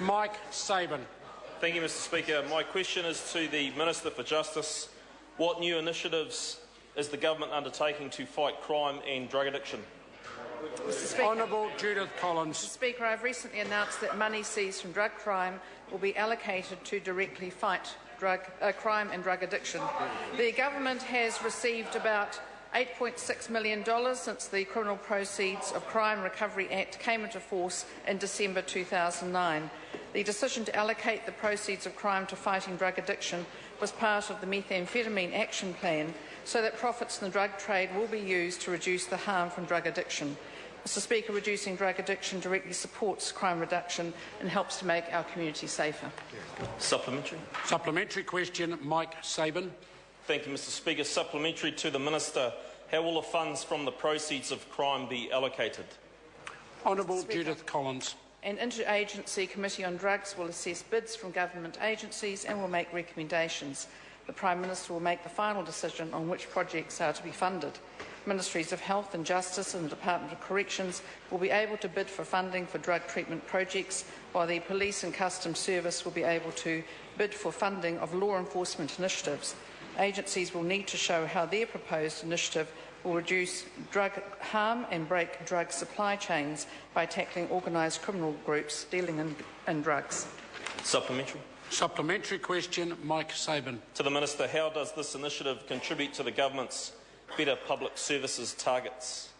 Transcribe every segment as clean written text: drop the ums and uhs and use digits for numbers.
Mike Sabin. Thank you, Mr Speaker. My question is to the Minister for Justice. What new initiatives is the government undertaking to fight crime and drug addiction? Honourable Judith Collins. Mr Speaker, I have recently announced that money seized from drug crime will be allocated to directly fight crime and drug addiction. The government has received about $8.6 million since the Criminal Proceeds of Crime Recovery Act came into force in December 2009. The decision to allocate the proceeds of crime to fighting drug addiction was part of the Methamphetamine Action Plan, so that profits in the drug trade will be used to reduce the harm from drug addiction. Mr Speaker, reducing drug addiction directly supports crime reduction and helps to make our community safer. Supplementary. Supplementary question, Mike Sabin. Thank you, Mr Speaker. Supplementary to the Minister. How will the funds from the proceeds of crime be allocated? Honourable Judith Collins. An interagency committee on drugs will assess bids from government agencies and will make recommendations. The Prime Minister will make the final decision on which projects are to be funded. Ministries of Health and Justice and the Department of Corrections will be able to bid for funding for drug treatment projects, while the Police and Customs Service will be able to bid for funding of law enforcement initiatives. Agencies will need to show how their proposed initiative will reduce drug harm and break drug supply chains by tackling organised criminal groups dealing in drugs. Supplementary. Supplementary question, Mike Sabin. To the Minister, how does this initiative contribute to the government's better public services targets?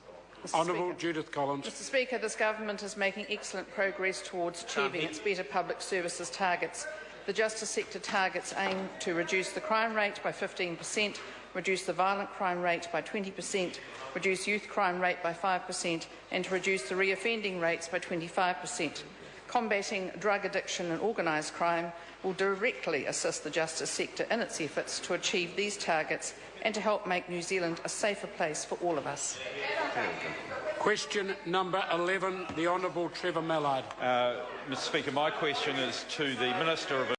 Honourable Judith Collins. Mr Speaker, this government is making excellent progress towards achieving its better public services targets. The justice sector targets aim to reduce the crime rate by 15%, reduce the violent crime rate by 20%, reduce youth crime rate by 5% and to reduce the reoffending rates by 25%. Combating drug addiction and organised crime will directly assist the justice sector in its efforts to achieve these targets and to help make New Zealand a safer place for all of us. Question number 11, the Honourable Trevor Mallard. Mr Speaker, my question is to the Minister of